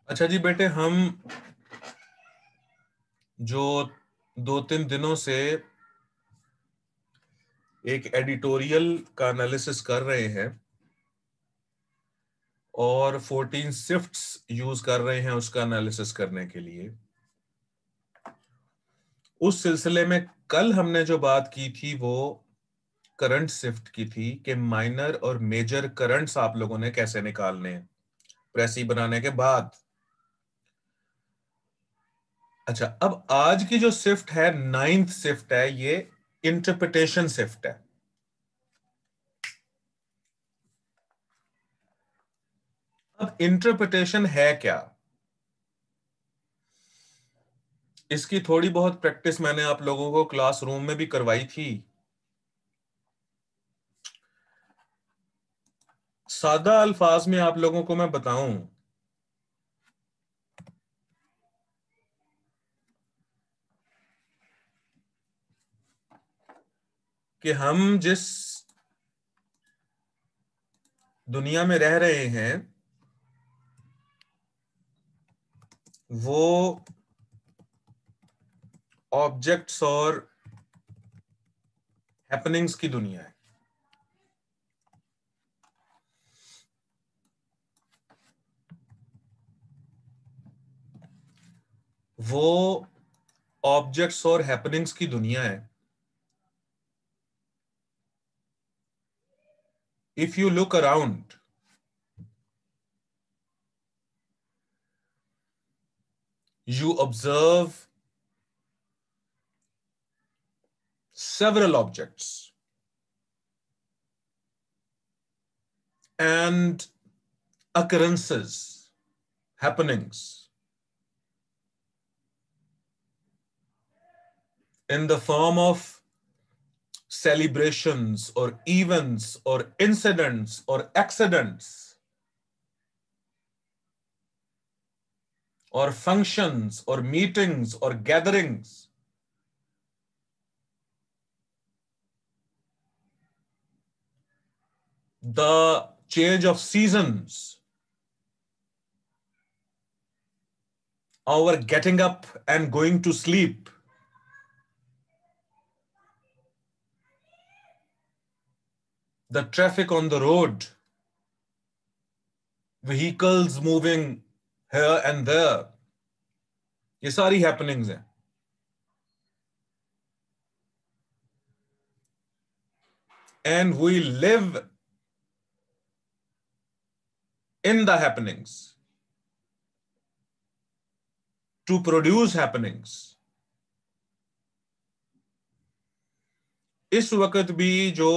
अच्छा जी बेटे, हम जो 2-3 दिनों से एक एडिटोरियल का एनालिसिस कर रहे हैं और 14 शिफ्ट्स यूज कर रहे हैं उसका एनालिसिस करने के लिए, उस सिलसिले में कल हमने जो बात की थी वो करंट शिफ्ट की थी कि माइनर और मेजर करंट्स आप लोगों ने कैसे निकालने हैं प्रेसी बनाने के बाद। अच्छा, अब आज की जो शिफ्ट है, 9th शिफ्ट है, ये इंटरप्रिटेशन शिफ्ट है। अब इंटरप्रिटेशन है क्या, इसकी थोड़ी बहुत प्रैक्टिस मैंने आप लोगों को क्लासरूम में भी करवाई थी। सादा अल्फाज में आप लोगों को मैं बताऊं कि हम जिस दुनिया में रह रहे हैं वो ऑब्जेक्ट्स और हैपनिंग्स की दुनिया है। वो ऑब्जेक्ट्स और हैपनिंग्स की दुनिया है। If you look around, you observe several objects and occurrences, happenings in the form of celebrations or events or incidents or accidents or functions or meetings or gatherings. The change of seasons, our getting up and going to sleep, the traffic on the road, vehicles moving here and there, ये सारी happenings हैं. And we live in the happenings to produce happenings. इस वक्त भी जो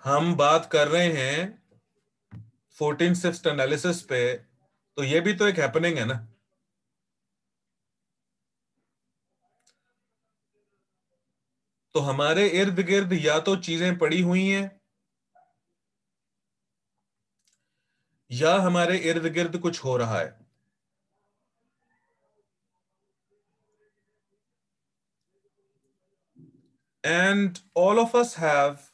हम बात कर रहे हैं 14 शिफ्ट एनालिसिस पे, तो ये भी तो एक हैपनिंग है ना। तो हमारे इर्द गिर्द या तो चीजें पड़ी हुई हैं या हमारे इर्द गिर्द कुछ हो रहा है। And all of us have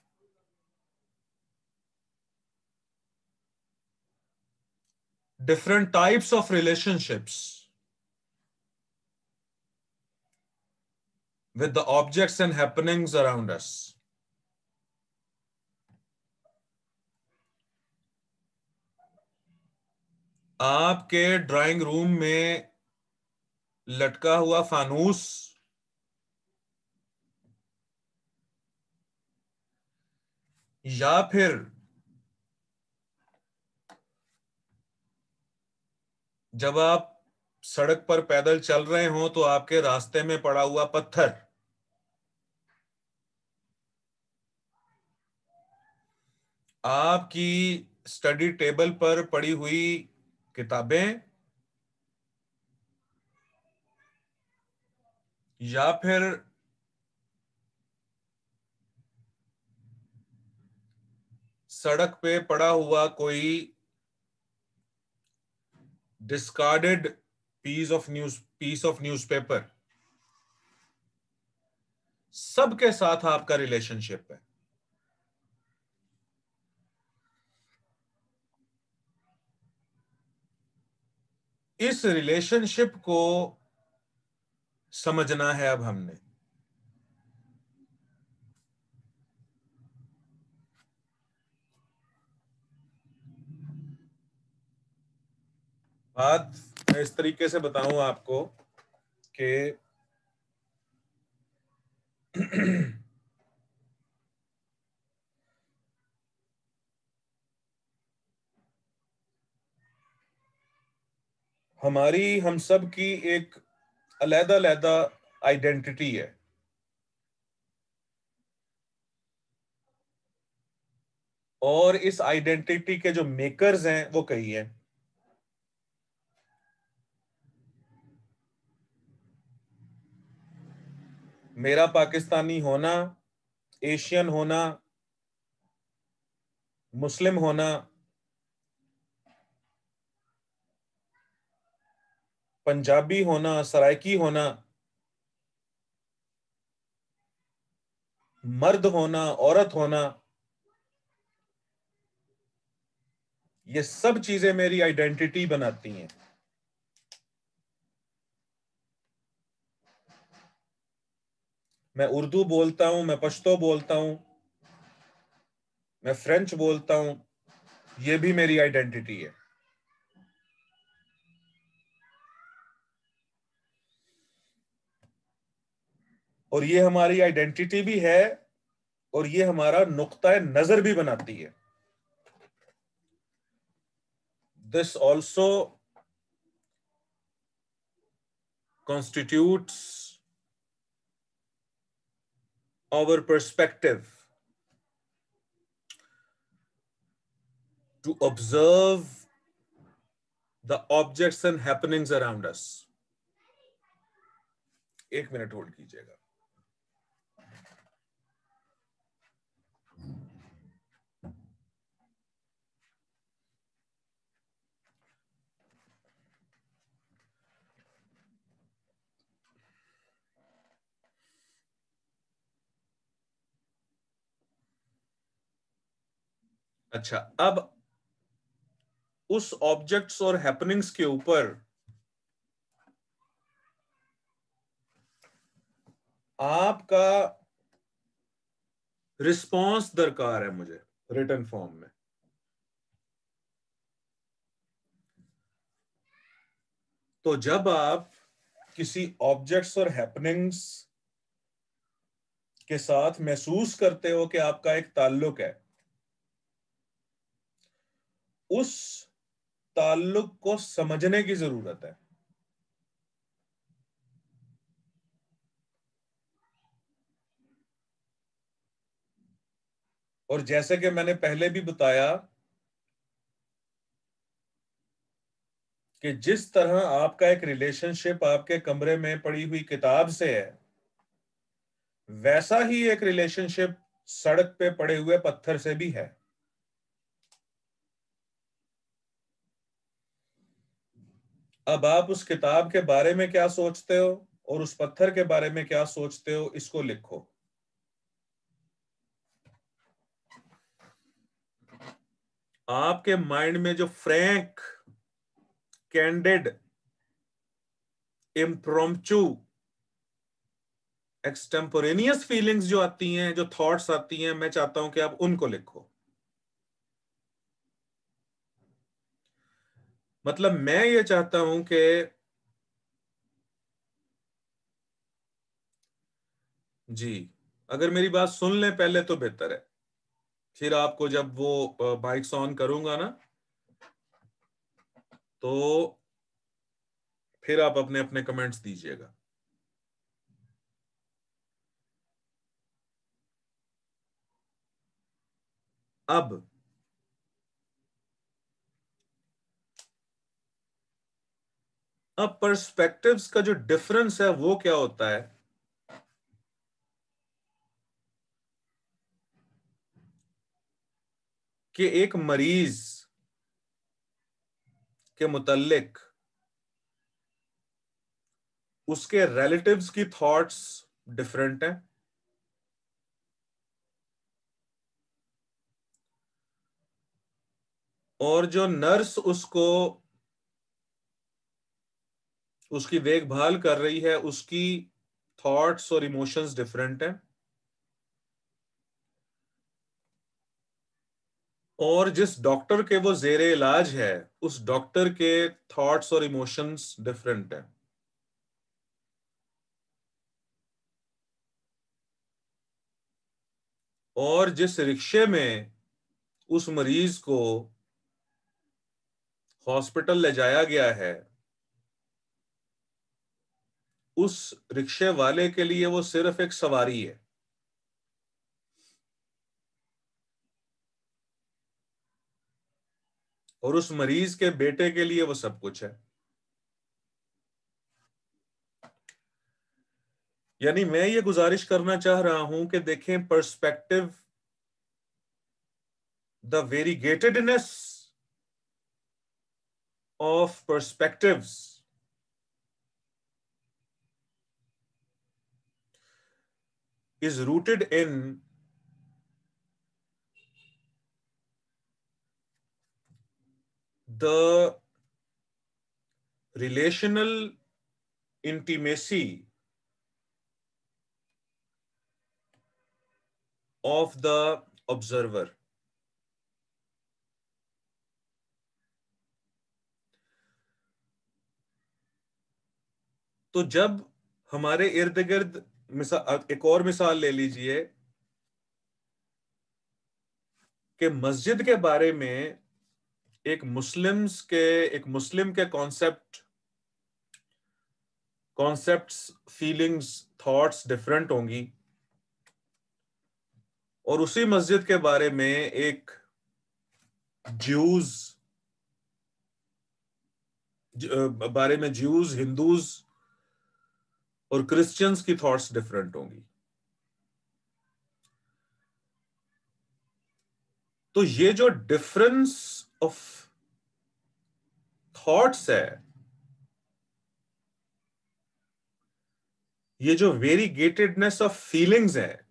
different types of relationships with the objects and happenings around us. आपके ड्राइंग रूम में लटका हुआ फानूस या फिर जब आप सड़क पर पैदल चल रहे हो तो आपके रास्ते में पड़ा हुआ पत्थर, आपकी स्टडी टेबल पर पड़ी हुई किताबें, या फिर सड़क पे पड़ा हुआ कोई डिस्कार्डेड पीस ऑफ न्यूज़पेपर, सबके साथ आपका रिलेशनशिप है। इस रिलेशनशिप को समझना है अब हमने। बात मैं इस तरीके से बताऊं आपको कि हमारी हम सब की एक अलग-अलग आइडेंटिटी है। और इस आइडेंटिटी के जो मेकर्स हैं वो कई हैं। मेरा पाकिस्तानी होना, एशियन होना, मुस्लिम होना, पंजाबी होना, सराइकी होना, मर्द होना, औरत होना, ये सब चीजें मेरी आइडेंटिटी बनाती हैं। मैं उर्दू बोलता हूं, मैं पश्तो बोलता हूं, मैं फ्रेंच बोलता हूं, ये भी मेरी आइडेंटिटी है। और ये हमारी आइडेंटिटी भी है और ये हमारा नुक्ता नजर भी बनाती है। This also constitutes our perspective to observe the objects and happenings around us. एक मिनट होल्ड कीजिएगा। अच्छा, अब उस ऑब्जेक्ट्स और हैपनिंग्स के ऊपर आपका रिस्पॉन्स दरकार है मुझे रिटन फॉर्म में। तो जब आप किसी ऑब्जेक्ट्स और हैपनिंग्स के साथ महसूस करते हो कि आपका एक ताल्लुक है, उस ताल्लुक को समझने की जरूरत है। और जैसे कि मैंने पहले भी बताया कि जिस तरह आपका एक रिलेशनशिप आपके कमरे में पड़ी हुई किताब से है, वैसा ही एक रिलेशनशिप सड़क पे पड़े हुए पत्थर से भी है। अब आप उस किताब के बारे में क्या सोचते हो और उस पत्थर के बारे में क्या सोचते हो, इसको लिखो। आपके माइंड में जो फ्रैंक, कैंडिड, इम्प्रॉम्प्चू, एक्सटेम्पोरेनियस फीलिंग्स जो आती हैं, जो थॉट्स आती हैं, मैं चाहता हूं कि आप उनको लिखो। मतलब मैं ये चाहता हूं कि जी, अगर मेरी बात सुन लें पहले तो बेहतर है। फिर आपको जब वो माइक्स ऑन करूंगा ना, तो फिर आप अपने अपने कमेंट्स दीजिएगा। अब पर्सपेक्टिव्स का जो डिफरेंस है वो क्या होता है कि एक मरीज के मुतल्लिक उसके रिलेटिव्स की थॉट्स डिफरेंट हैं, और जो नर्स उसको उसकी देखभाल कर रही है, उसकी थॉट्स और इमोशंस डिफरेंट हैं, और जिस डॉक्टर के वो जेरे इलाज है उस डॉक्टर के थॉट्स और इमोशंस डिफरेंट हैं। और जिस रिक्शे में उस मरीज को हॉस्पिटल ले जाया गया है, उस रिक्शे वाले के लिए वो सिर्फ एक सवारी है, और उस मरीज के बेटे के लिए वो सब कुछ है। यानी मैं ये गुजारिश करना चाह रहा हूं कि देखें, perspective, the variegatedness of perspectives is rooted in the relational intimacy of the observer. तो जब हमारे इर्द गिर्द, एक और मिसाल ले लीजिए कि मस्जिद के बारे में एक मुस्लिम के कॉन्सेप्ट्स, फीलिंग्स, थॉट्स डिफरेंट होंगी, और उसी मस्जिद के बारे में एक ज्यूज ज्यूज, हिंदूज और क्रिश्चियंस की थॉट्स डिफरेंट होंगी। तो ये जो डिफरेंस ऑफ थॉट्स है, ये जो वेरीगेटेडनेस ऑफ फीलिंग्स है,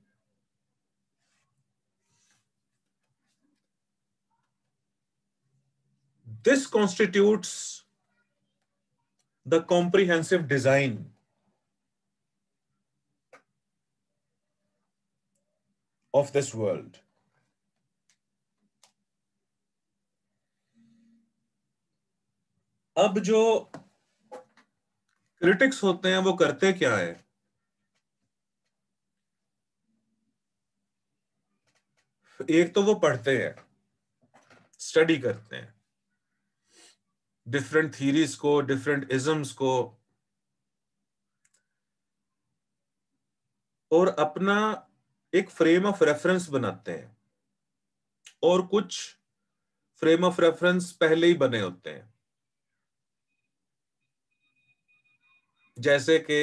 this constitutes the comprehensive design of this world. अब जो क्रिटिक्स होते हैं वो करते क्या है? एक तो वो पढ़ते हैं, स्टडी करते हैं डिफरेंट थीरीज को, डिफरेंट इजम्स को, और अपना एक फ्रेम ऑफ रेफरेंस बनाते हैं, और कुछ फ्रेम ऑफ रेफरेंस पहले ही बने होते हैं। जैसे कि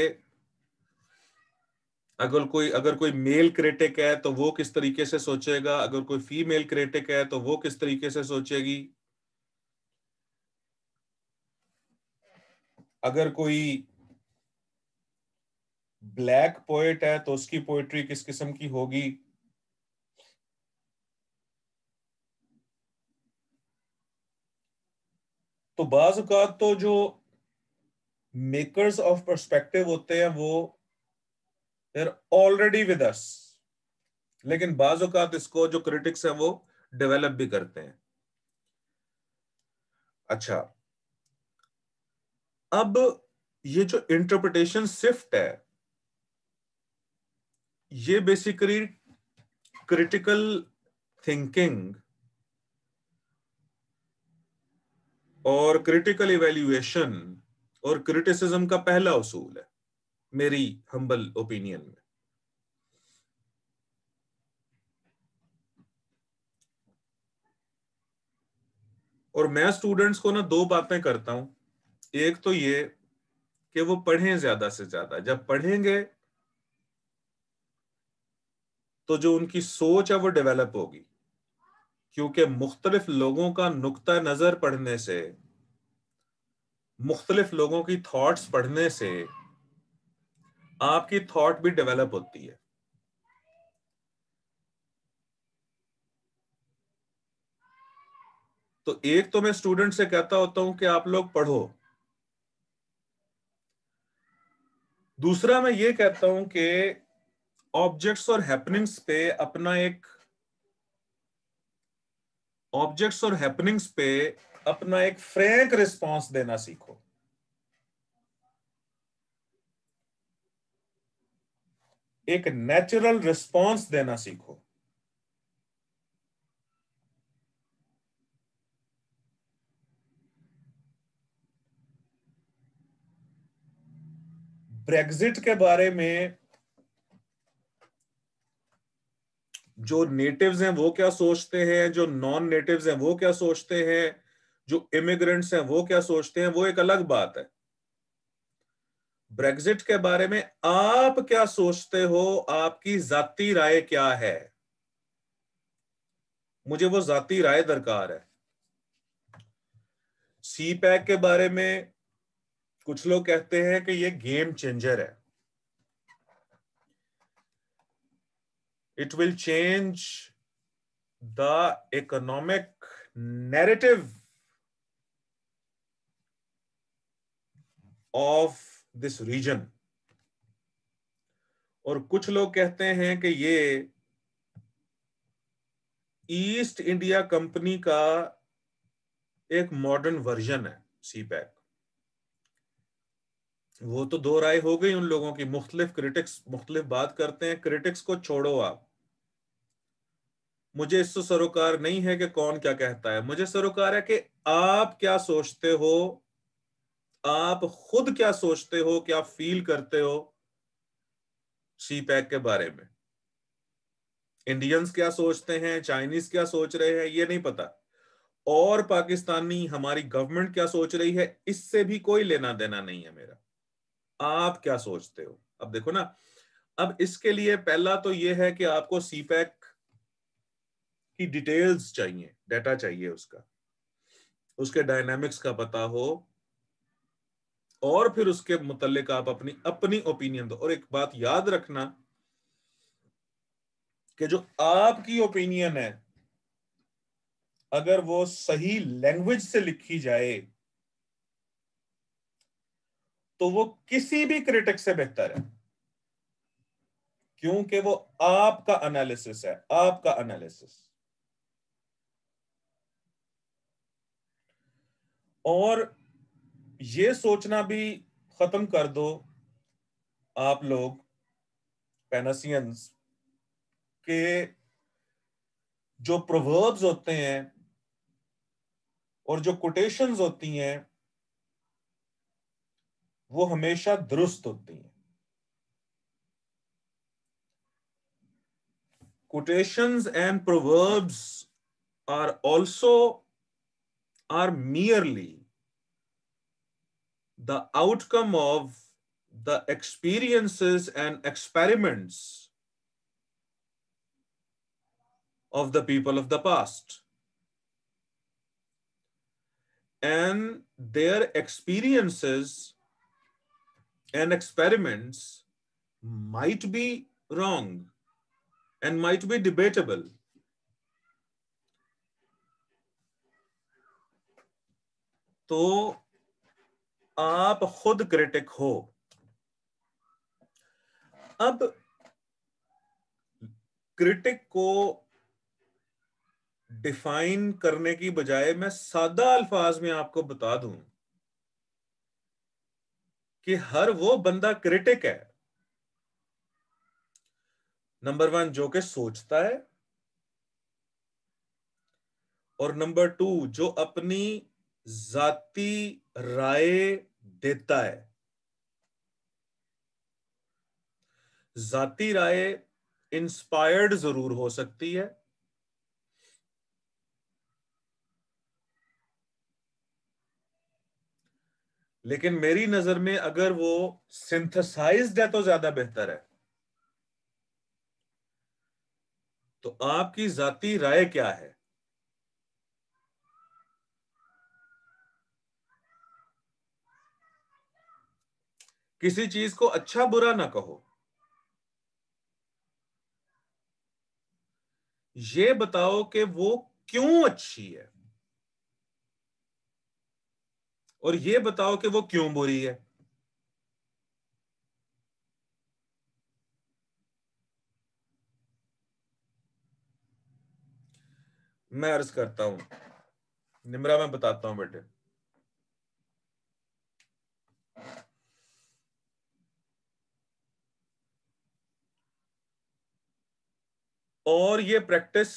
अगर कोई मेल क्रिटिक है तो वो किस तरीके से सोचेगा, अगर कोई फीमेल क्रिटिक है तो वो किस तरीके से सोचेगी, अगर कोई ब्लैक पोएट है तो उसकी पोएट्री किस किस्म की होगी। तो बाज औकात तो जो मेकर्स ऑफ पर्सपेक्टिव होते हैं वो देर ऑलरेडी विद अस, लेकिन बाज औकात इसको जो क्रिटिक्स हैं वो डेवलप भी करते हैं। अच्छा, अब ये जो इंटरप्रिटेशन शिफ्ट है, ये बेसिकली क्रिटिकल थिंकिंग और क्रिटिकल इवैल्यूएशन और क्रिटिसिज्म का पहला उसूल है, मेरी हम्बल ओपिनियन में। और मैं स्टूडेंट्स को ना दो बातें करता हूं। एक तो ये कि वो पढ़ें, ज्यादा से ज्यादा जब पढ़ेंगे तो जो उनकी सोच है वो डेवलप होगी, क्योंकि मुख्तलिफ लोगों का नुक्ता नजर पढ़ने से, मुख्तलिफ लोगों की थॉट्स पढ़ने से आपकी थॉट भी डेवलप होती है। तो एक तो मैं स्टूडेंट से कहता होता हूं कि आप लोग पढ़ो, दूसरा मैं ये कहता हूं कि ऑब्जेक्ट्स और हैपनिंग्स पे अपना एक फ्रैंक रिस्पॉन्स देना सीखो। एक नेचुरल रिस्पॉन्स देना सीखो। ब्रेग्जिट के बारे में जो नेटिव्स हैं वो क्या सोचते हैं, जो नॉन नेटिव्स हैं वो क्या सोचते हैं, जो इमिग्रेंट्स हैं वो क्या सोचते हैं, वो एक अलग बात है। ब्रेग्जिट के बारे में आप क्या सोचते हो, आपकी जाती राय क्या है, मुझे वो जाती राय दरकार है। सी पैक के बारे में कुछ लोग कहते हैं कि ये गेम चेंजर है। It will change the economic narrative of this region. और कुछ लोग कहते हैं कि ये ईस्ट इंडिया कंपनी का एक मॉडर्न वर्जन है सी पैक। वो तो दो राय हो गई उन लोगों की, मुख्तलिफ क्रिटिक्स मुख्तलिफ बात करते हैं। क्रिटिक्स को छोड़ो आप, मुझे इससे सरोकार नहीं है कि कौन क्या कहता है, मुझे सरोकार है कि आप क्या सोचते हो, आप खुद क्या सोचते हो, क्या फील करते हो सी पैक के बारे में। इंडियंस क्या सोचते हैं, चाइनीज क्या सोच रहे हैं, ये नहीं पता, और पाकिस्तानी हमारी गवर्नमेंट क्या सोच रही है, इससे भी कोई लेना देना नहीं है मेरा। आप क्या सोचते हो। अब देखो ना, अब इसके लिए पहला तो यह है कि आपको सीपैक की डिटेल्स चाहिए, डाटा चाहिए, उसके डायनामिक्स का पता हो, और फिर उसके मुतालिक आप अपनी अपनी ओपिनियन दो। और एक बात याद रखना कि जो आपकी ओपिनियन है, अगर वो सही लैंग्वेज से लिखी जाए तो वो किसी भी क्रिटिक से बेहतर है, क्योंकि वो आपका एनालिसिस है, आपका एनालिसिस। और ये सोचना भी खत्म कर दो आप लोग पेनासियंस के जो प्रोवर्ब्स होते हैं और जो कोटेशंस होती हैं वो हमेशा दुरुस्त होती हैं। Quotations and proverbs are merely the outcome of the experiences and experiments of the people of the past, and their experiences and experiments might be wrong and might be debatable. तो आप खुद क्रिटिक हो। अब critic को define करने की बजाय मैं सादा अल्फाज में आपको बता दूं कि हर वो बंदा क्रिटिक है, नंबर 1 जो कि सोचता है, और नंबर 2 जो अपनी जाती राय देता है। जाती राय इंस्पायर्ड जरूर हो सकती है, लेकिन मेरी नजर में अगर वो सिंथेसाइज्ड है तो ज्यादा बेहतर है। तो आपकी जाती राय क्या है। किसी चीज को अच्छा बुरा ना कहो, ये बताओ कि वो क्यों अच्छी है, और ये बताओ कि वो क्यों बुरी है। मैं अर्ज करता हूं, निम्रा मैं बताता हूं बेटे। और ये प्रैक्टिस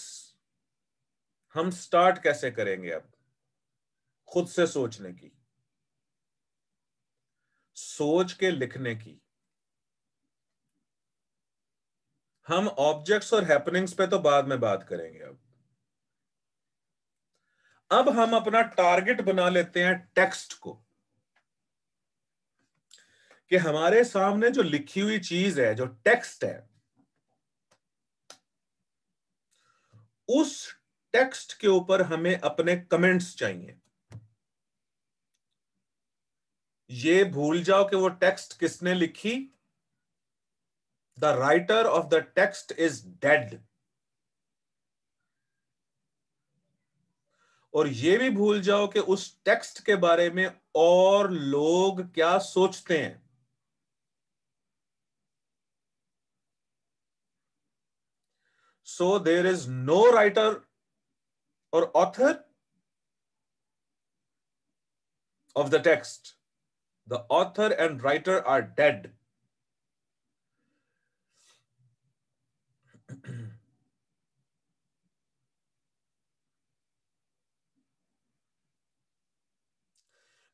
हम स्टार्ट कैसे करेंगे? अब खुद से सोचने की, सोच के लिखने की। हम ऑब्जेक्ट्स और हैपनिंग्स पे तो बाद में बात करेंगे। अब हम अपना टारगेट बना लेते हैं टेक्स्ट को, कि हमारे सामने जो लिखी हुई चीज है, जो टेक्स्ट है, उस टेक्स्ट के ऊपर हमें अपने कमेंट्स चाहिए। ये भूल जाओ कि वो टेक्स्ट किसने लिखी। The writer of the text is dead. और ये भी भूल जाओ कि उस टेक्स्ट के बारे में और लोग क्या सोचते हैं। So there is no writer or author of the text. The author and writer are dead.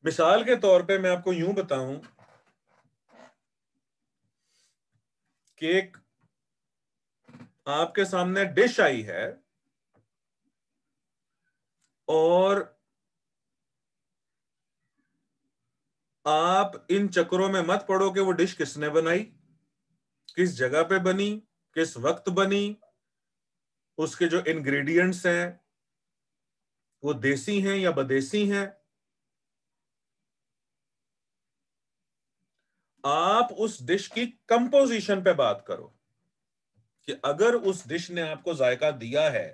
मिसाल के तौर पे मैं आपको यूं बताऊं कि एक आपके सामने डिश आई है और आप इन चक्करों में मत पड़ो कि वो डिश किसने बनाई, किस जगह पे बनी, किस वक्त बनी, उसके जो इंग्रेडिएंट्स हैं वो देसी हैं या बदेसी हैं। आप उस डिश की कंपोजिशन पे बात करो कि अगर उस डिश ने आपको जायका दिया है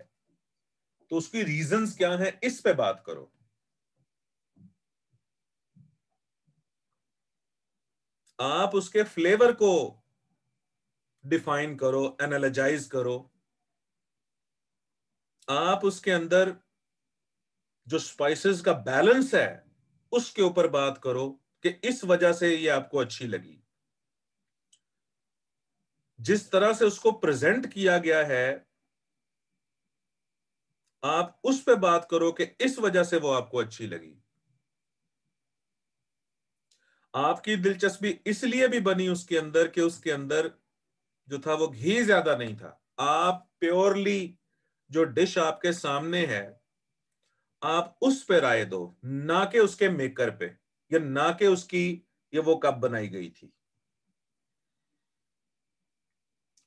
तो उसकी रीजंस क्या हैं, इस पे बात करो। आप उसके फ्लेवर को डिफाइन करो, एनालाइज करो। आप उसके अंदर जो स्पाइसेस का बैलेंस है उसके ऊपर बात करो कि इस वजह से ये आपको अच्छी लगी। जिस तरह से उसको प्रेजेंट किया गया है आप उस पे बात करो कि इस वजह से वो आपको अच्छी लगी। आपकी दिलचस्पी इसलिए भी बनी उसके अंदर कि उसके अंदर जो था वो घी ज्यादा नहीं था। आप प्योरली जो डिश आपके सामने है आप उस पे राय दो, ना कि उसके मेकर पे, या ना कि उसकी ये वो कब बनाई गई थी।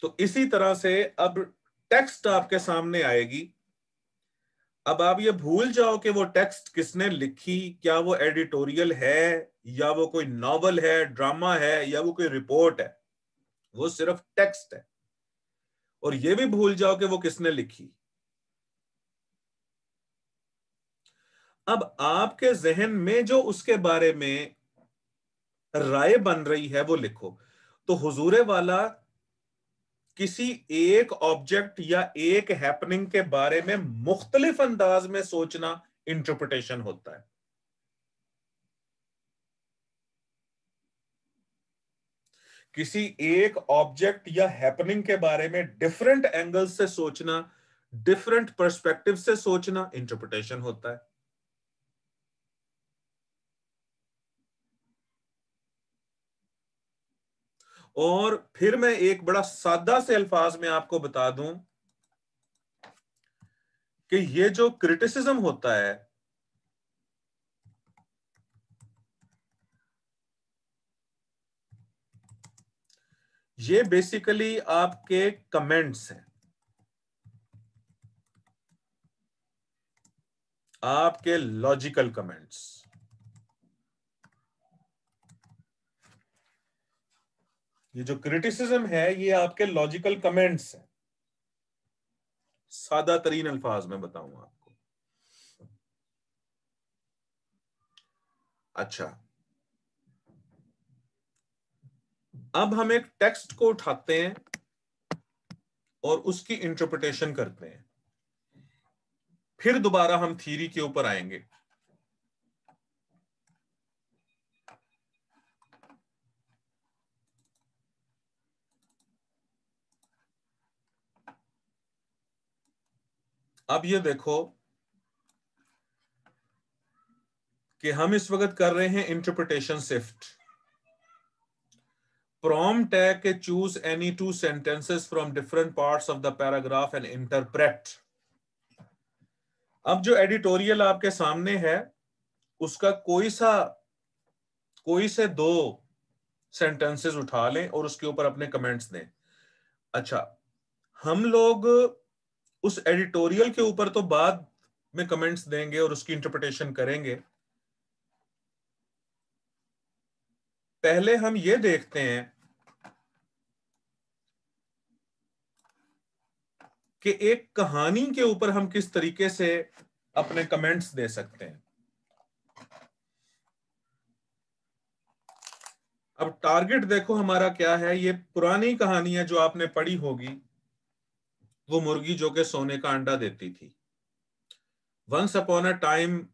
तो इसी तरह से अब टेक्स्ट आपके सामने आएगी। अब आप ये भूल जाओ कि वो टेक्स्ट किसने लिखी, क्या वो एडिटोरियल है या वो कोई नॉवल है, ड्रामा है या वो कोई रिपोर्ट है। वो सिर्फ टेक्स्ट है। और ये भी भूल जाओ कि वो किसने लिखी। अब आपके जहन में जो उसके बारे में राय बन रही है वो लिखो। तो हुजूरे वाला किसी एक ऑब्जेक्ट या एक हैपनिंग के बारे में मुख्तलिफ अंदाज में सोचना इंटरप्रिटेशन होता है। किसी एक ऑब्जेक्ट या हैपनिंग के बारे में डिफरेंट एंगल से सोचना, डिफरेंट पर्सपेक्टिव से सोचना इंटरप्रिटेशन होता है। और फिर मैं एक बड़ा सादा से अल्फाज में आपको बता दूं कि ये जो क्रिटिसिज्म होता है ये बेसिकली आपके कमेंट्स हैं, आपके लॉजिकल कमेंट्स। ये जो क्रिटिसिज्म है ये आपके लॉजिकल कमेंट्स हैं। सादा तरीन अल्फाज में बताऊं आपको। अच्छा, अब हम एक टेक्स्ट को उठाते हैं और उसकी इंटरप्रिटेशन करते हैं। फिर दोबारा हम थ्योरी के ऊपर आएंगे। अब ये देखो कि हम इस वक्त कर रहे हैं इंटरप्रिटेशन शिफ्ट। प्रॉम्प्ट है कि choose any two sentences from different parts of the paragraph and interpret. अब जो एडिटोरियल आपके सामने है उसका कोई से दो सेंटेंसेस उठा लें और उसके ऊपर अपने कमेंट्स दें। अच्छा, हम लोग उस एडिटोरियल के ऊपर तो बाद में कमेंट्स देंगे और उसकी इंटरप्रिटेशन करेंगे। पहले हम ये देखते हैं कि एक कहानी के ऊपर हम किस तरीके से अपने कमेंट्स दे सकते हैं। अब टारगेट देखो हमारा क्या है। ये पुरानी कहानी है जो आपने पढ़ी होगी, वो मुर्गी जो के सोने का अंडा देती थी। Once upon a time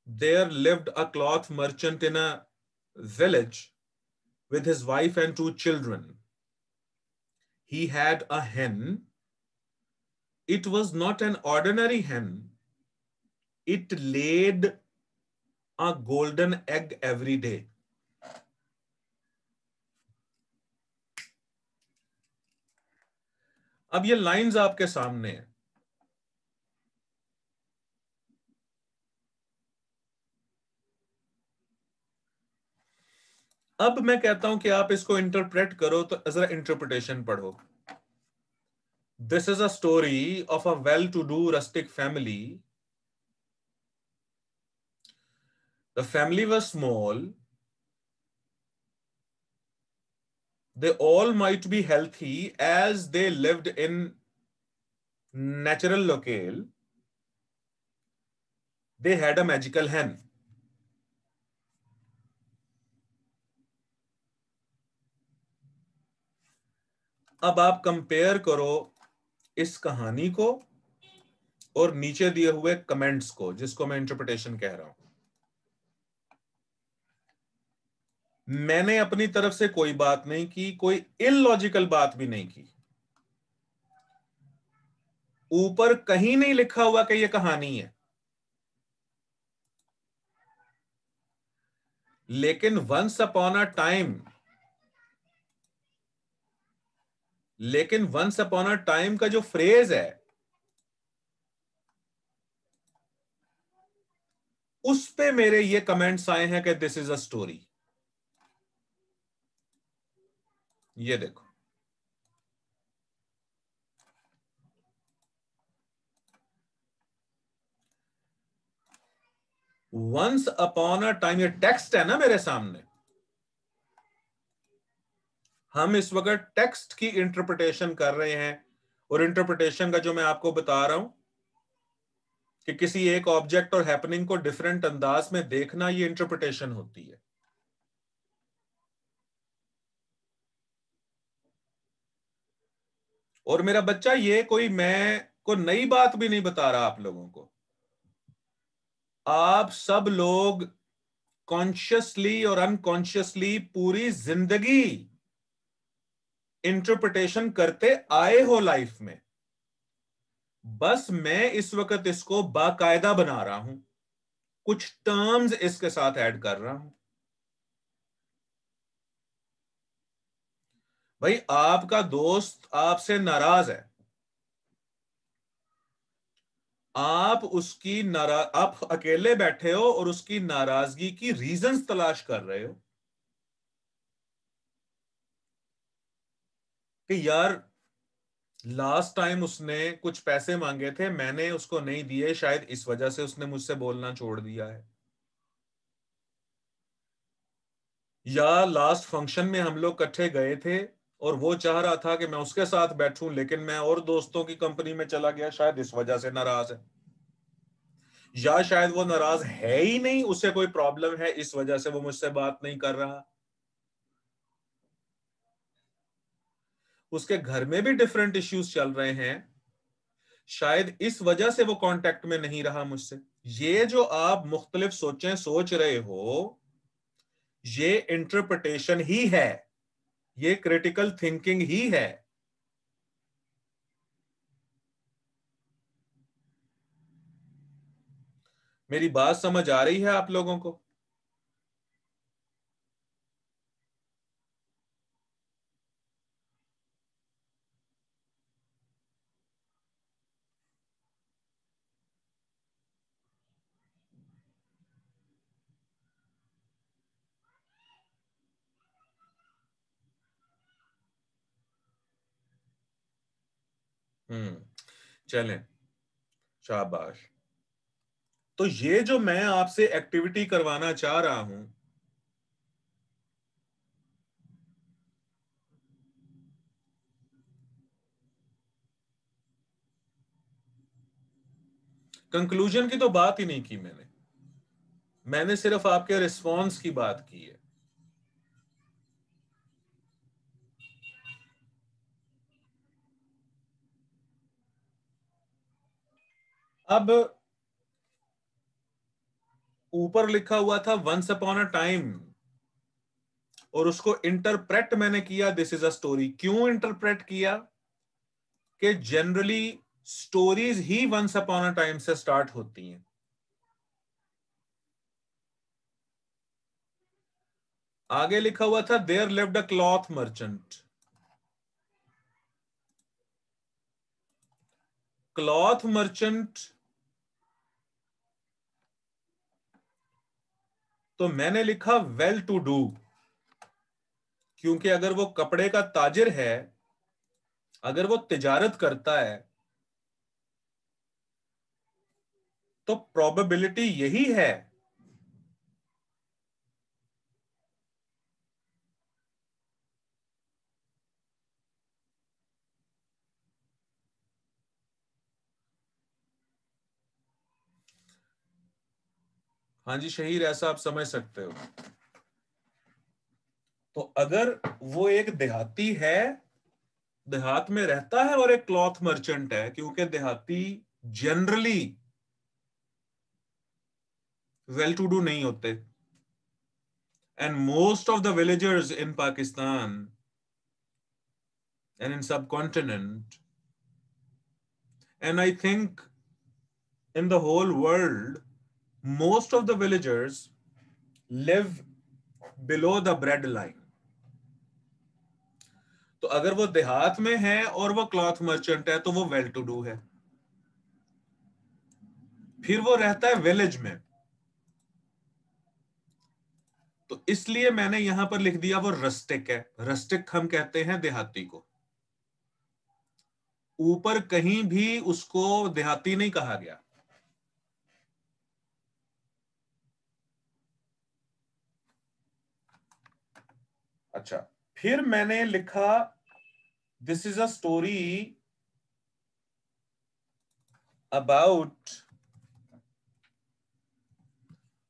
there lived a cloth merchant in a village with his wife and 2 children. He had a hen. It was not an ordinary hen. It laid a golden egg every day. अब ये lines आपके सामने है। अब मैं कहता हूं कि आप इसको इंटरप्रेट करो, तो जरा इंटरप्रिटेशन पढ़ो। This is a story of a well-to-do rustic family. The family was small. They all might be healthy as they lived in natural locale. They had a magical hen. अब आप compare करो इस कहानी को और नीचे दिए हुए कमेंट्स को, जिसको मैं इंटरप्रिटेशन कह रहा हूं। मैंने अपनी तरफ से कोई बात नहीं की, कोई इलॉजिकल बात भी नहीं की। ऊपर कहीं नहीं लिखा हुआ कि यह कहानी है, लेकिन वंस अपॉन अ टाइम का जो फ्रेज है उस पे मेरे ये कमेंट्स आए हैं कि दिस इज अ स्टोरी। ये देखो, वंस अपॉन अ टाइम, ये टेक्स्ट है ना मेरे सामने। हम इस वक्त टेक्स्ट की इंटरप्रिटेशन कर रहे हैं, और इंटरप्रिटेशन का जो मैं आपको बता रहा हूं कि किसी एक ऑब्जेक्ट और हैपनिंग को डिफरेंट अंदाज में देखना, ये इंटरप्रिटेशन होती है। और मेरा बच्चा, ये कोई मैं को नई बात भी नहीं बता रहा आप लोगों को। आप सब लोग कॉन्शियसली और अनकॉन्शियसली पूरी जिंदगी इंटरप्रिटेशन करते आए हो लाइफ में। बस मैं इस वक्त इसको बाकायदा बना रहा हूं, कुछ टर्म्स इसके साथ ऐड कर रहा हूं। भाई, आपका दोस्त आपसे नाराज है, आप अकेले बैठे हो और उसकी नाराजगी की रीजंस तलाश कर रहे हो कि यार लास्ट टाइम उसने कुछ पैसे मांगे थे, मैंने उसको नहीं दिए, शायद इस वजह से उसने मुझसे बोलना छोड़ दिया है। या लास्ट फंक्शन में हम लोग इकट्ठे गए थे और वो चाह रहा था कि मैं उसके साथ बैठूं, लेकिन मैं और दोस्तों की कंपनी में चला गया, शायद इस वजह से नाराज है। या शायद वो नाराज है ही नहीं, उसे कोई प्रॉब्लम है, इस वजह से वो मुझसे बात नहीं कर रहा। उसके घर में भी डिफरेंट इश्यूज चल रहे हैं, शायद इस वजह से वो कांटेक्ट में नहीं रहा मुझसे। ये जो आप मुख्तलिफ सोचें सोच रहे हो, ये इंटरप्रिटेशन ही है, ये क्रिटिकल थिंकिंग ही है। मेरी बात समझ आ रही है आप लोगों को? चलें, शाबाश। तो ये जो मैं आपसे एक्टिविटी करवाना चाह रहा हूं, कंक्लूजन की तो बात ही नहीं की मैंने सिर्फ आपके रिस्पॉन्स की बात की है। अब ऊपर लिखा हुआ था वंस अपॉन अ टाइम, और उसको इंटरप्रेट मैंने किया दिस इज अ स्टोरी। क्यों इंटरप्रेट किया? कि जनरली स्टोरीज ही वंस अपॉन अ टाइम से स्टार्ट होती हैं। आगे लिखा हुआ था there lived a cloth merchant. Cloth merchant, तो मैंने लिखा वेल टू डू, क्योंकि अगर वो कपड़े का ताजिर है, अगर वो तिजारत करता है, तो प्रोबेबिलिटी यही है हाँ जी शहीर, ऐसा आप समझ सकते हो। तो अगर वो एक देहाती है, देहात में रहता है, और एक क्लॉथ मर्चेंट है, क्योंकि देहाती जनरली वेल टू डू नहीं होते, and most of the villagers in Pakistan and in subcontinent, and I think in the whole world, most of the villagers live below the bread line. तो अगर वो देहात में है और वो क्लॉथ मर्चेंट है, तो वो वेल टू डू है। फिर वो रहता है विलेज में, तो इसलिए मैंने यहां पर लिख दिया वो रस्टिक है। रस्टिक हम कहते हैं देहाती को। ऊपर कहीं भी उसको देहाती नहीं कहा गया। अच्छा, फिर मैंने लिखा this is a story about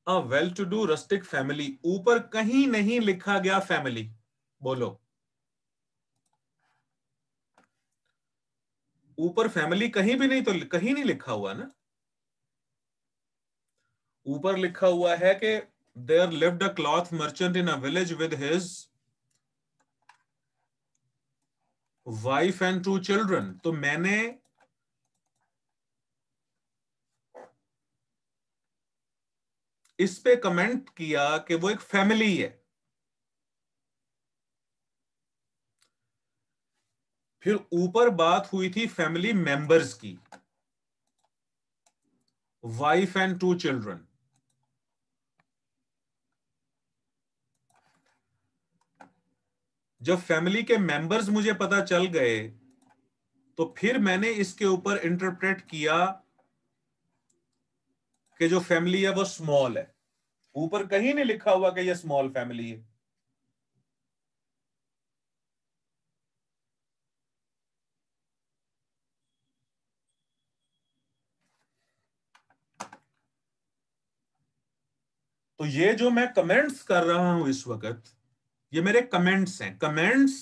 a well to do rustic family. ऊपर कहीं नहीं लिखा गया फैमिली। बोलो, ऊपर फैमिली कहीं भी नहीं, तो कहीं नहीं लिखा हुआ ना। ऊपर लिखा हुआ है कि there lived a cloth merchant in a village with his wife and two children. तो मैंने इस पे कमेंट किया कि वो एक फैमिली है। फिर ऊपर बात हुई थी फैमिली मेंबर्स की, वाइफ एंड टू चिल्ड्रन। जब फैमिली के मेंबर्स मुझे पता चल गए, तो फिर मैंने इसके ऊपर इंटरप्रेट किया कि जो फैमिली है वो स्मॉल है। ऊपर कहीं नहीं लिखा हुआ कि ये स्मॉल फैमिली है। तो ये जो मैं कमेंट्स कर रहा हूं इस वक्त, ये मेरे कमेंट्स हैं। कमेंट्स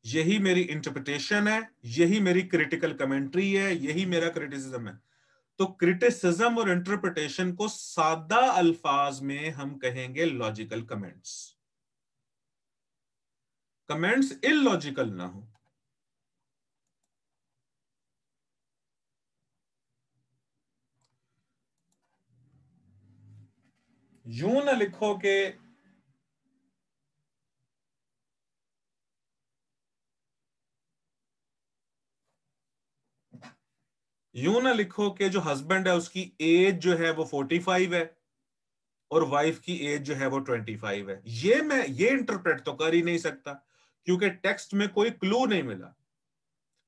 यही मेरी इंटरप्रिटेशन है, यही मेरी क्रिटिकल कमेंट्री है, यही मेरा क्रिटिसिज्म है। तो क्रिटिसिज्म और इंटरप्रिटेशन को सादा अल्फाज में हम कहेंगे लॉजिकल कमेंट्स। कमेंट्स इलॉजिकल ना हो। यूं ना लिखो कि जो हस्बैंड है उसकी एज जो है वो 45 है और वाइफ की एज जो है वो 25 है। ये इंटरप्रेट तो कर ही नहीं सकता क्योंकि टेक्स्ट में कोई क्लू नहीं मिला।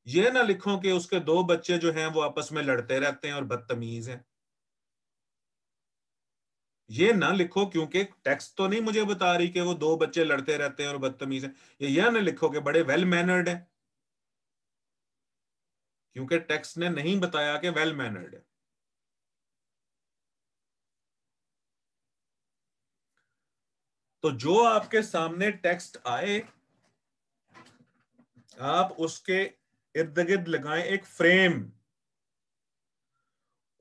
ये ना लिखो कि उसके दो बच्चे जो हैं वो आपस में लड़ते रहते हैं और बदतमीज हैं। ये ना लिखो क्योंकि टेक्स्ट तो नहीं मुझे बता रही कि वो दो बच्चे लड़ते रहते हैं और बदतमीज हैं। ये ना लिखो कि बड़े वेल मैनर्ड है, क्योंकि टेक्स्ट ने नहीं बताया कि वेल मैनर्ड है। तो जो आपके सामने टेक्स्ट आए आप उसके इर्द गिर्द लगाएं एक फ्रेम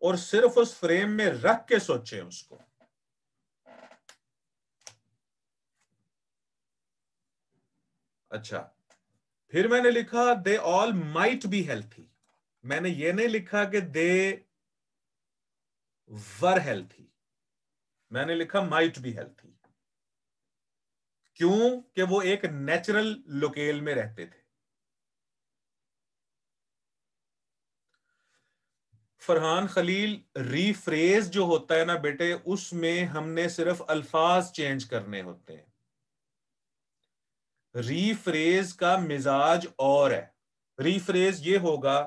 और सिर्फ उस फ्रेम में रख के सोचें उसको। अच्छा, फिर मैंने लिखा they all might be healthy. मैंने ये नहीं लिखा कि दे वर हेल्थी, मैंने लिखा माइट बी हेल्थी। क्यों? कि वो एक नेचुरल लोकेल में रहते थे। फरहान खलील, रीफ्रेज जो होता है ना बेटे, उसमें हमने सिर्फ अल्फाज चेंज करने होते हैं। रीफ्रेज का मिजाज और है। रीफ्रेज ये होगा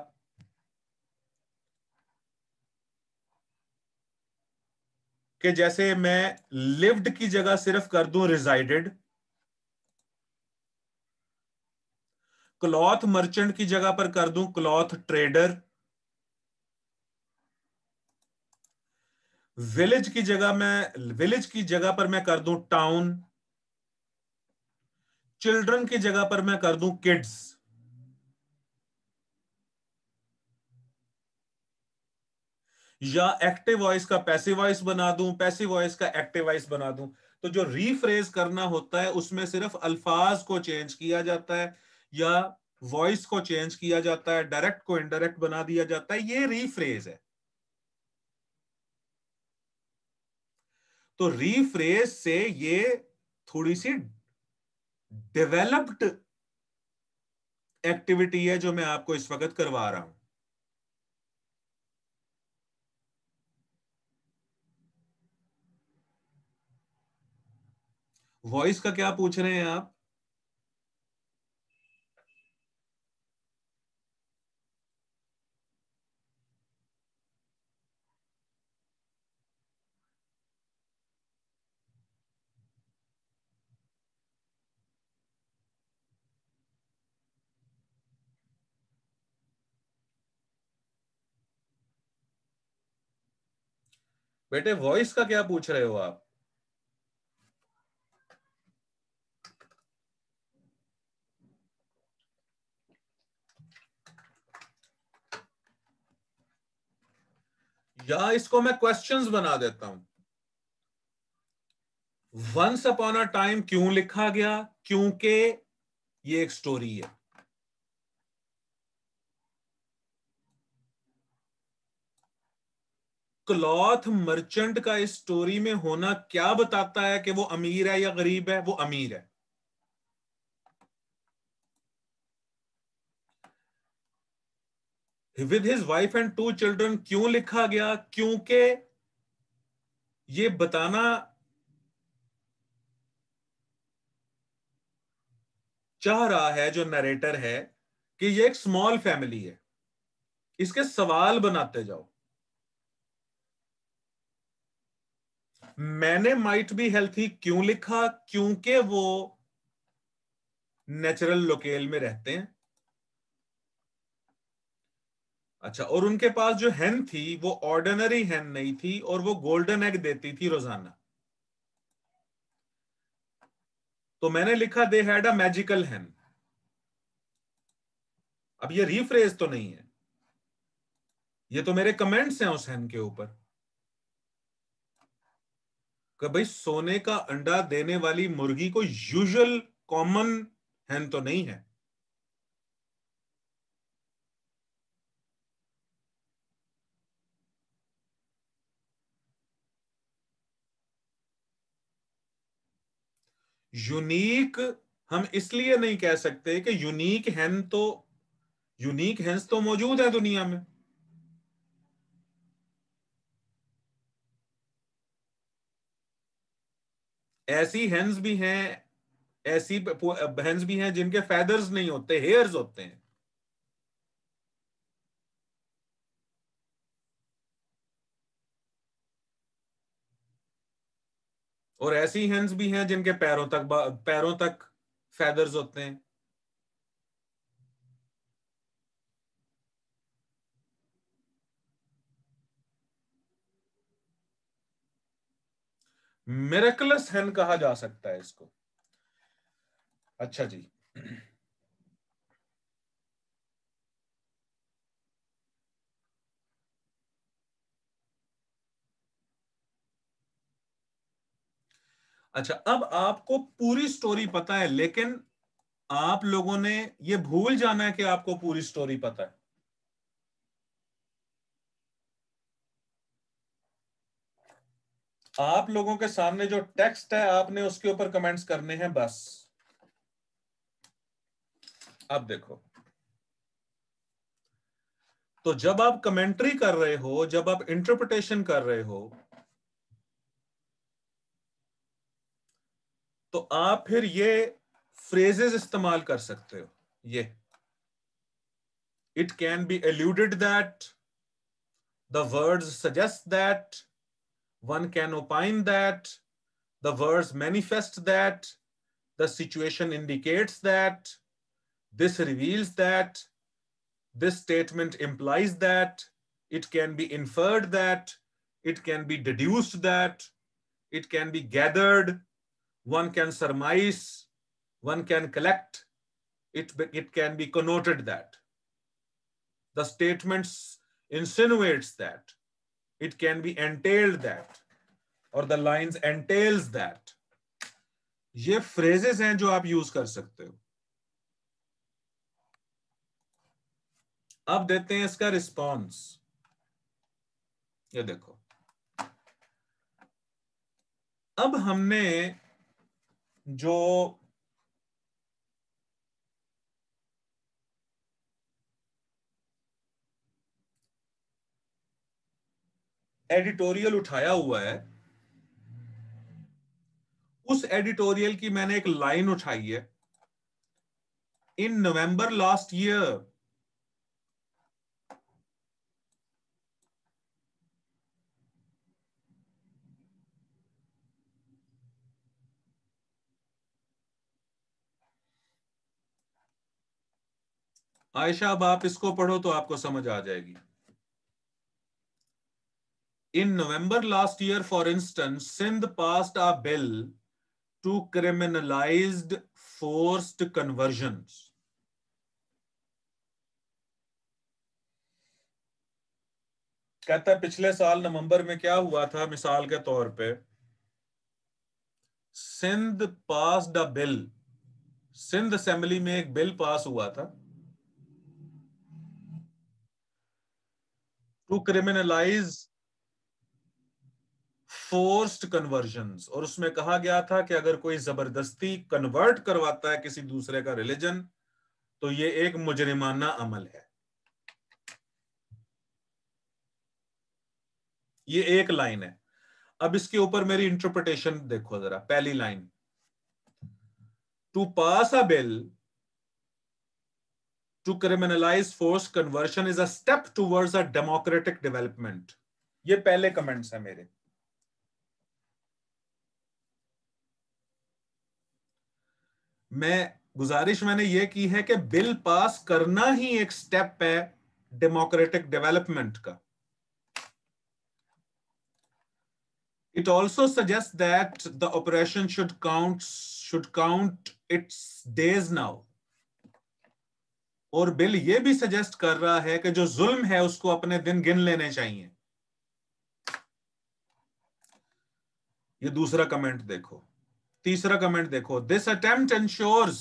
कि जैसे मैं लिव्ड की जगह सिर्फ कर दूं रिजाइडेड, क्लॉथ मर्चेंट की जगह पर कर दूं क्लॉथ ट्रेडर, विलेज की जगह पर मैं कर दूं टाउन, चिल्ड्रन की जगह पर मैं कर दूं किड्स, या एक्टिव वॉइस का पैसिव वॉइस बना दूं, पैसिव वॉइस का एक्टिव वॉइस बना दूं। तो जो रीफ्रेज करना होता है उसमें सिर्फ अल्फाज को चेंज किया जाता है या वॉइस को चेंज किया जाता है, डायरेक्ट को इनडायरेक्ट बना दिया जाता है। ये रीफ्रेज है। तो रीफ्रेज से ये थोड़ी सी डेवलप्ड एक्टिविटी है जो मैं आपको इस वक्त करवा रहा हूं। वॉइस का क्या पूछ रहे हैं आप? बेटे वॉइस का क्या पूछ रहे हो आप? या इसको मैं क्वेश्चंस बना देता हूं। वंस अपॉन अ टाइम क्यों लिखा गया? क्योंकि ये एक स्टोरी है। क्लॉथ मर्चेंट का इस स्टोरी में होना क्या बताता है कि वो अमीर है या गरीब है? वो अमीर है। With his wife and two children क्यों लिखा गया? क्योंकि ये बताना चाह रहा है जो नरेटर है कि ये एक स्मॉल फैमिली है। इसके सवाल बनाते जाओ। मैंने माइट बी हेल्थी क्यों लिखा? क्योंकि वो नेचुरल लोकेल में रहते हैं। अच्छा, और उनके पास जो हैन थी वो ऑर्डिनरी हैन नहीं थी और वो गोल्डन एग देती थी रोजाना। तो मैंने लिखा दे हैड अ मैजिकल हैन। अब ये रीफ्रेज तो नहीं है, ये तो मेरे कमेंट्स हैं उस हैन के ऊपर कि भाई सोने का अंडा देने वाली मुर्गी को यूजुअल कॉमन हैन तो नहीं है। यूनिक हम इसलिए नहीं कह सकते कि यूनिक हैंस तो मौजूद है दुनिया में। ऐसी हैंस भी हैं, ऐसी हैंस भी हैं जिनके फेदर्स नहीं होते, हेयर्स होते हैं। और ऐसी हैंस भी हैं जिनके पैरों तक फेदर्स होते हैं। मिरेकलस हैन कहा जा सकता है इसको। अच्छा जी। अच्छा, अब आपको पूरी स्टोरी पता है, लेकिन आप लोगों ने ये भूल जाना है कि आपको पूरी स्टोरी पता है। आप लोगों के सामने जो टेक्स्ट है आपने उसके ऊपर कमेंट्स करने हैं बस। अब देखो, तो जब आप कमेंट्री कर रहे हो, जब आप इंटरप्रिटेशन कर रहे हो, तो आप फिर ये फ्रेजेस इस्तेमाल कर सकते हो। ये it can be alluded that, the words suggest that, one can opine that, the words manifest that, the situation indicates that, this reveals that, this statement implies that, it can be inferred that, it can be deduced that, it can be gathered, one can surmise, one can collect, it can be connoted that. The statements insinuates that, it can be entailed that, or the lines entails that. ये phrases हैं जो आप use कर सकते हो। अब देते हैं इसका रिस्पॉन्स। ये देखो, अब हमने जो एडिटोरियल उठाया हुआ है, उस एडिटोरियल की मैंने एक लाइन उठाई है। In November last year, Ayesha अब आप इसको पढ़ो तो आपको समझ आ जाएगी। In November last year, for instance, Sindh passed a bill to criminalised forced conversions. कहता है पिछले साल नवंबर में क्या हुआ था, मिसाल के तौर पे Sindh passed a bill, Sindh assembly में एक बिल पास हुआ था टू क्रिमिनलाइज फोर्स्ड कन्वर्जन्स, और उसमें कहा गया था कि अगर कोई जबरदस्ती कन्वर्ट करवाता है किसी दूसरे का रिलीजन तो ये एक मुजरिमाना अमल है। ये एक लाइन है। अब इसके ऊपर मेरी इंटरप्रिटेशन देखो जरा। पहली line, to pass a bill to criminalise force conversion is a step towards a democratic development. ये पहले कमेंट्स है मेरे। मैं गुजारिश मैंने ये की है कि बिल पास करना ही एक स्टेप है डेमोक्रेटिक डेवलपमेंट का। It also suggests that the operation should count its days now. और बिल ये भी सजेस्ट कर रहा है कि जो जुल्म है उसको अपने दिन गिन लेने चाहिए। ये दूसरा कमेंट देखो। तीसरा कमेंट देखो, this attempt ensures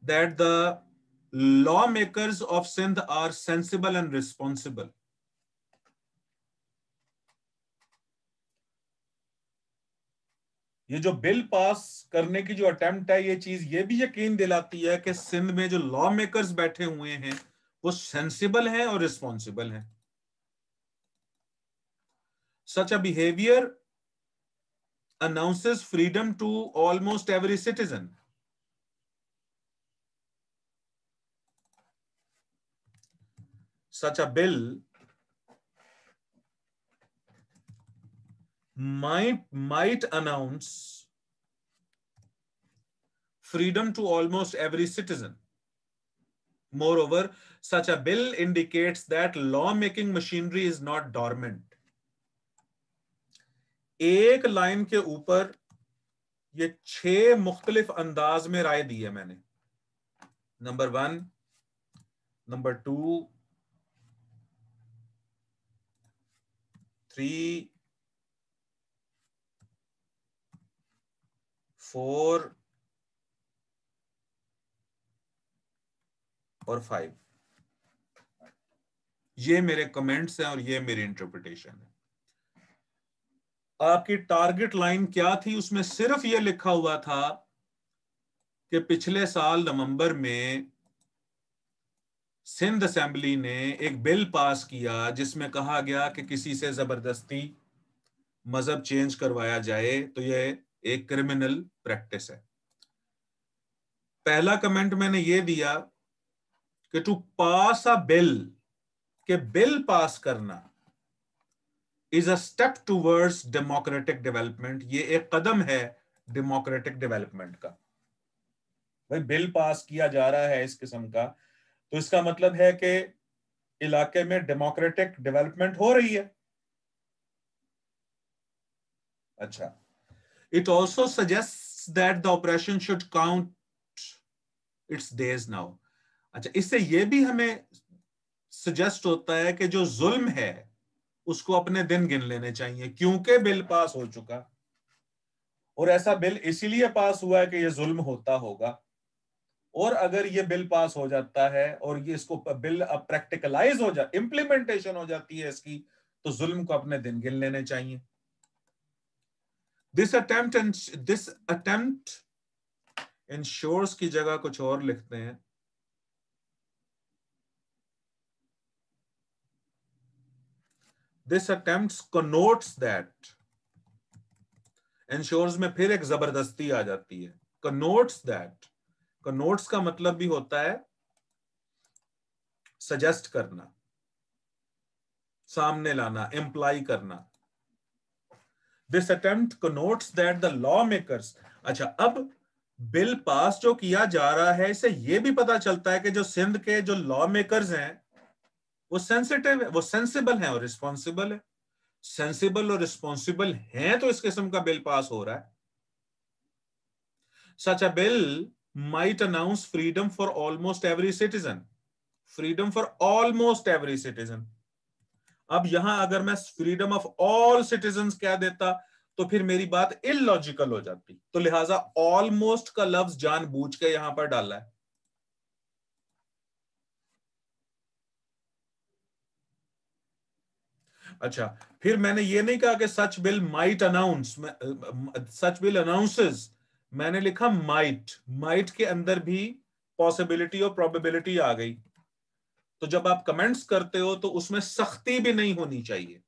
that the law makers of Sindh are sensible and responsible. ये जो बिल पास करने की जो अटेम्प्ट है, ये चीज ये भी यकीन दिलाती है कि सिंध में जो लॉ मेकर्स बैठे हुए हैं वो सेंसिबल हैं और रिस्पॉन्सिबल हैं। Such a behaviour announces freedom to almost every citizen. Such a bill might announce freedom to almost every citizen. Moreover, such a bill indicates that lawmaking machinery is not dormant. एक line के ऊपर ये 6 मुख्तलिफ अंदाज में राय दी है मैंने। Number 1, number 2, 3, 4 और 5। ये मेरे कमेंट्स हैं और ये मेरी इंटरप्रिटेशन है। आपकी टारगेट लाइन क्या थी? उसमें सिर्फ ये लिखा हुआ था कि पिछले साल नवंबर में सिंध असेंबली ने एक बिल पास किया जिसमें कहा गया कि किसी से जबरदस्ती मजहब चेंज करवाया जाए तो ये एक क्रिमिनल प्रैक्टिस है। पहला कमेंट मैंने ये दिया कि टू पास अ बिल, के बिल पास करना is a step towards democratic development. ये एक कदम है डेमोक्रेटिक डेवलपमेंट का। भाई बिल पास किया जा रहा है इस किस्म का, तो इसका मतलब है कि इलाके में डेमोक्रेटिक डेवलपमेंट हो रही है। अच्छा, it also suggest that the operation should count it's days now. अच्छा, इससे यह भी हमें सजेस्ट होता है कि जो जुल्म है उसको अपने दिन गिन लेने चाहिए, क्योंकि बिल पास हो चुका। और ऐसा बिल इसीलिए पास हुआ है कि यह जुल्म होता होगा, और अगर ये बिल पास हो जाता है और ये इसको बिल अब प्रैक्टिकलाइज हो जा, इंप्लीमेंटेशन हो जाती है इसकी, तो जुल्म को अपने दिन गिन लेने चाहिए। दिस अटेम्प्ट इंश्योर्स की जगह कुछ और लिखते हैं। This attempt connotes that, ensures में फिर एक जबरदस्ती आ जाती है। कनोट्स दैट, कनोट्स का मतलब भी होता है सजेस्ट करना, सामने लाना, इंप्लाई करना। This attempt connotes that the law makers. अच्छा, अब बिल पास जो किया जा रहा है, इससे यह भी पता चलता है कि जो सिंध के जो लॉ मेकर्स हैं वो सेंसिटिव है, वो सेंसिबल है और रिस्पॉन्सिबल है। सेंसिबल और रिस्पॉन्सिबल हैं तो इस किस्म का बिल पास हो रहा है। Such a bill might announce freedom for almost every citizen. Freedom for almost every citizen. अब यहां अगर मैं फ्रीडम ऑफ ऑल सिटीजन कह देता तो फिर मेरी बात इलॉजिकल हो जाती, तो लिहाजा ऑलमोस्ट का लफ्ज जानबूझ के यहां पर डाला है। अच्छा, फिर मैंने ये नहीं कहा कि सच बिल माइट अनाउंस, सच बिल अनाउंसेस, मैंने लिखा माइट। माइट के अंदर भी पॉसिबिलिटी और प्रोबेबिलिटी आ गई। तो जब आप कमेंट्स करते हो तो उसमें सख्ती भी नहीं होनी चाहिए।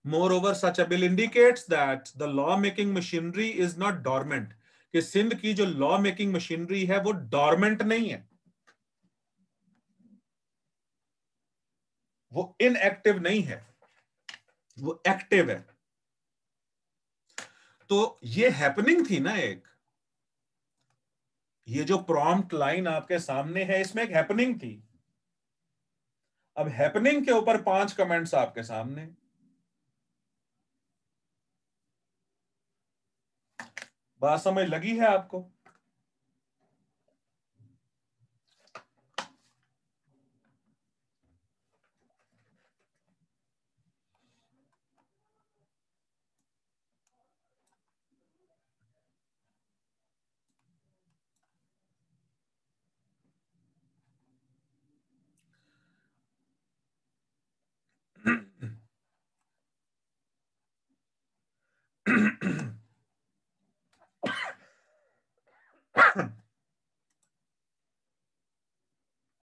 Moreover, such a bill indicates that the law making machinery is not dormant, कि सिंध की जो लॉ मेकिंग मशीनरी है वो डॉर्मेंट नहीं है, वो इनएक्टिव नहीं है, वो एक्टिव है। तो ये हैपनिंग थी ना एक, ये जो प्रॉम्प्ट लाइन आपके सामने है इसमें एक हैपनिंग थी। अब हैपनिंग के ऊपर 5 कमेंट्स आपके सामने। बात समझ लगी है आपको?